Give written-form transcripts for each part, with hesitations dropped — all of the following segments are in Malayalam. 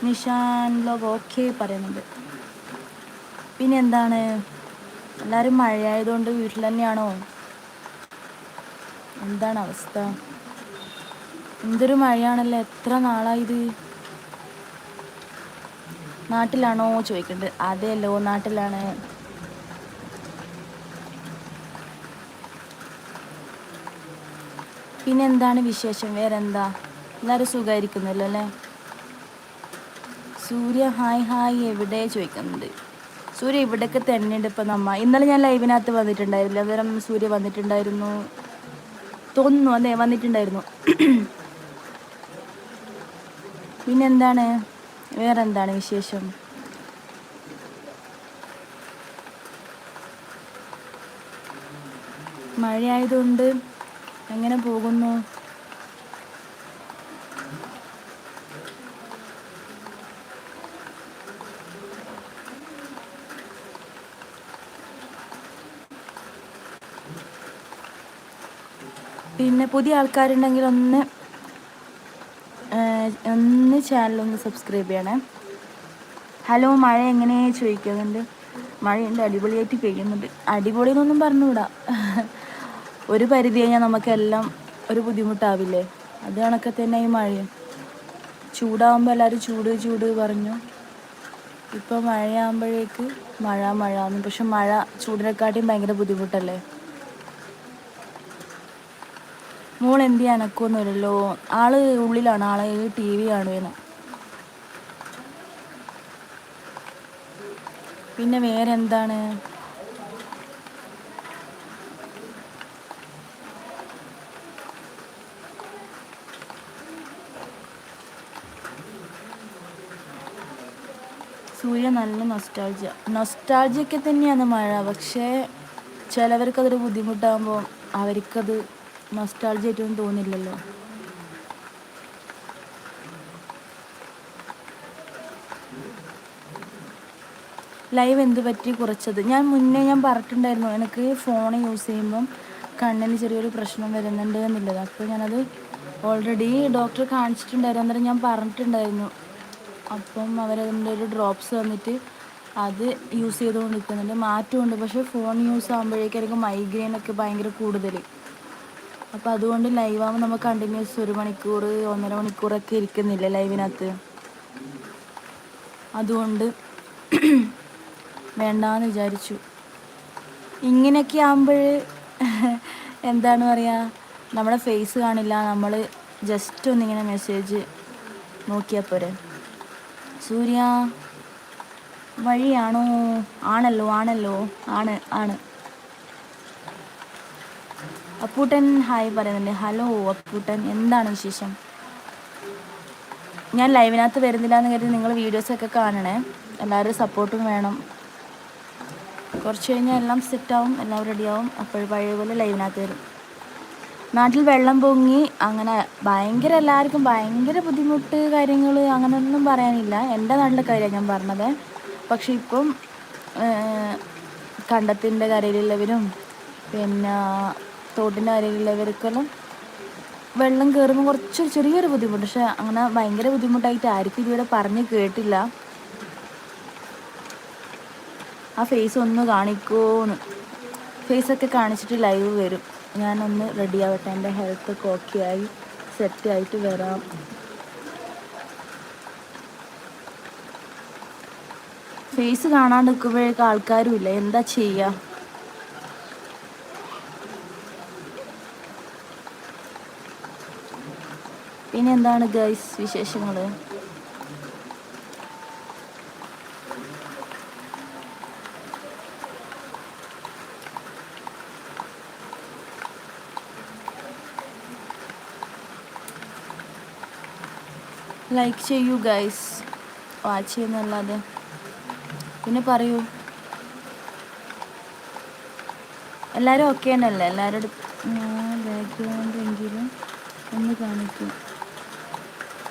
നിഷാൻ ബ്ലോഗ് ഓക്കെ പറയുന്നുണ്ട്. പിന്നെ എന്താണ്, എല്ലാവരും മഴയായതുകൊണ്ട് വീട്ടിൽ തന്നെയാണോ? എന്താണ് അവസ്ഥ? എന്തൊരു മഴയാണല്ലോ, എത്ര നാളായത്. നാട്ടിലാണോ ചോദിക്കുന്നുണ്ട്. അതെയല്ലോ, നാട്ടിലാണ്. പിന്നെ എന്താണ് വിശേഷം, വേറെ എന്താ? എല്ലാവരും സുഖമായിരിക്കുന്നല്ലോ അല്ലേ? സൂര്യ ഹായ് ഹായ് എവിടെ ചോദിക്കുന്നുണ്ട്. സൂര്യ ഇവിടെയൊക്കെ തന്നെയുണ്ട്. ഇപ്പം ഇന്നലെ ഞാൻ ലൈവിനകത്ത് വന്നിട്ടുണ്ടായിരുന്നില്ല, അന്നേരം സൂര്യ വന്നിട്ടുണ്ടായിരുന്നു തോന്നുന്നു. അതെ, വന്നിട്ടുണ്ടായിരുന്നു. പിന്നെന്താണ്, വേറെ എന്താണ് വിശേഷം? മഴയായതുകൊണ്ട് എങ്ങനെ പോകുന്നു? പിന്നെ പുതിയ ആൾക്കാരുണ്ടെങ്കിൽ ഒന്ന് ചാനലൊന്ന് സബ്സ്ക്രൈബ് ചെയ്യണേ. ഹലോ, മഴ എങ്ങനെ ചോദിക്കുന്നുണ്ട്. മഴയുണ്ട്, അടിപൊളിയായിട്ട് പെയ്യുന്നുണ്ട്. അടിപൊളി എന്നൊന്നും പറഞ്ഞുകൂടാ, ഒരു പരിധി കഴിഞ്ഞാൽ നമുക്കെല്ലാം ഒരു ബുദ്ധിമുട്ടാവില്ലേ? അത് കണക്കെ തന്നെ ഈ മഴയും. ചൂടാകുമ്പോൾ എല്ലാവരും ചൂട് ചൂട് പറഞ്ഞു. ഇപ്പോൾ മഴയാകുമ്പോഴേക്ക് മഴ എന്ന്. പക്ഷെ മഴ ചൂടിനെക്കാട്ടിയും ഭയങ്കര ബുദ്ധിമുട്ടല്ലേ? മോൾ എന്ത് ചെയ്യാൻ അനക്കൊന്നുമില്ലല്ലോ. ആള് ഉള്ളിലാണ്, ആള് TV കാണുവേന്ന്. പിന്നെ വേറെ എന്താണ്? സൂര്യ നല്ല നൊസ്റ്റാൾജിയൊക്കെ തന്നെയാണ് മഴ. പക്ഷേ ചിലവർക്കതൊരു ബുദ്ധിമുട്ടാകുമ്പോൾ അവർക്കത് നൊസ്റ്റാൾജിയായിട്ടൊന്നും തോന്നില്ലല്ലോ. ലൈവ് എന്ത് പറ്റി കുറച്ചത്? മുന്നേ ഞാൻ പറഞ്ഞിട്ടുണ്ടായിരുന്നു, എനിക്ക് ഫോൺ യൂസ് ചെയ്യുമ്പം കണ്ണിന് ചെറിയൊരു പ്രശ്നം വരുന്നുണ്ട് എന്നുള്ളത്. അപ്പോൾ ഞാനത് ഓൾറെഡി ഡോക്ടറെ കാണിച്ചിട്ടുണ്ടായിരുന്നു. അന്നേരം ഞാൻ പറഞ്ഞിട്ടുണ്ടായിരുന്നു. അപ്പം അവരതിൻ്റെ ഒരു ഡ്രോപ്സ് തന്നിട്ട് അത് യൂസ് ചെയ്തുകൊണ്ടിരിക്കുന്നുണ്ട്, മാറ്റമുണ്ട്. പക്ഷേ ഫോൺ യൂസ് ആകുമ്പോഴേക്കും എനിക്ക് മൈഗ്രെയിനൊക്കെ ഭയങ്കര കൂടുതൽ. അപ്പോൾ അതുകൊണ്ട് ലൈവാകുമ്പോൾ നമ്മൾ കണ്ടിന്യൂസ് 1 മണിക്കൂർ 1.5 മണിക്കൂറൊക്കെ ഇരിക്കുന്നില്ല ലൈവിനകത്ത്. അതുകൊണ്ട് വേണ്ടാന്ന് വിചാരിച്ചു. ഇങ്ങനെയൊക്കെ ആകുമ്പോൾ എന്താണ് പറയുക, നമ്മുടെ ഫേസ് കാണില്ല, നമ്മൾ ജസ്റ്റ് ഒന്നിങ്ങനെ മെസ്സേജ് നോക്കിയാൽ പോരെ. സൂര്യ വഴിയാണോ? ആണല്ലോ ആണ്. അപ്പൂട്ടൻ ഹായ് പറയുന്നുണ്ട്. ഹലോ അപ്പൂട്ടൻ, എന്താണ് വിശേഷം? ഞാൻ ലൈവിനകത്ത് വരുന്നില്ല എന്ന് കരുതി നിങ്ങൾ വീഡിയോസൊക്കെ കാണണേ. എല്ലാവരും സപ്പോർട്ടും വേണം. കുറച്ച് കഴിഞ്ഞാൽ എല്ലാം സെറ്റാവും, എല്ലാം റെഡിയാവും. അപ്പോൾ പഴയ പോലെ ലൈവിനകത്ത് വരും. നാട്ടിൽ വെള്ളം പൊങ്ങി, അങ്ങനെ എല്ലാവർക്കും ഭയങ്കര ബുദ്ധിമുട്ട് കാര്യങ്ങൾ അങ്ങനെയൊന്നും പറയാനില്ല. എൻ്റെ നാട്ടിലെ കാര്യമാണ് ഞാൻ പറഞ്ഞത്. പക്ഷെ ഇപ്പം കണ്ടത്തിൻ്റെ കരയിലുള്ളവരും പിന്നെ തോട്ടിൻ്റെ കരയിലുള്ളവർക്കെല്ലാം വെള്ളം കയറുമ്പോൾ ചെറിയൊരു ബുദ്ധിമുട്ട്. പക്ഷെ അങ്ങനെ ഭയങ്കര ബുദ്ധിമുട്ടായിട്ട് ആർക്കും ഇതുവരെ പറഞ്ഞ് കേട്ടില്ല. ആ ഫേസ് ഒന്ന് കാണിക്കുമോന്ന്. ഫേസൊക്കെ കാണിച്ചിട്ട് ലൈവ് വരും. ഞാനൊന്ന് റെഡി ആവട്ടെ, എൻ്റെ ഹെൽത്തൊക്കെ ഓക്കെ ആയി സെറ്റായിട്ട് വരാം. ഫേസ് കാണാണ്ട് നിൽക്കുമ്പോഴേക്കും ആൾക്കാരും ഇല്ല, എന്താ ചെയ്യുക? പിന്നെ എന്താണ് ഗൈസ് വിശേഷങ്ങൾ? ലൈക്ക് ചെയ്യൂ ഗൈസ്, വാച്ച് ചെയ്യുന്നല്ലാതെ. പിന്നെ പറയൂ, എല്ലാവരും ഓക്കെ തന്നെയല്ലേ? എല്ലാവരും ബാക്ക്ഗ്രൗണ്ട് എങ്കിലും ഒന്ന് കാണിക്കും.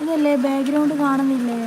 ഇതല്ലേ ബാക്ക്ഗ്രൗണ്ട് കാണുന്നില്ലേ?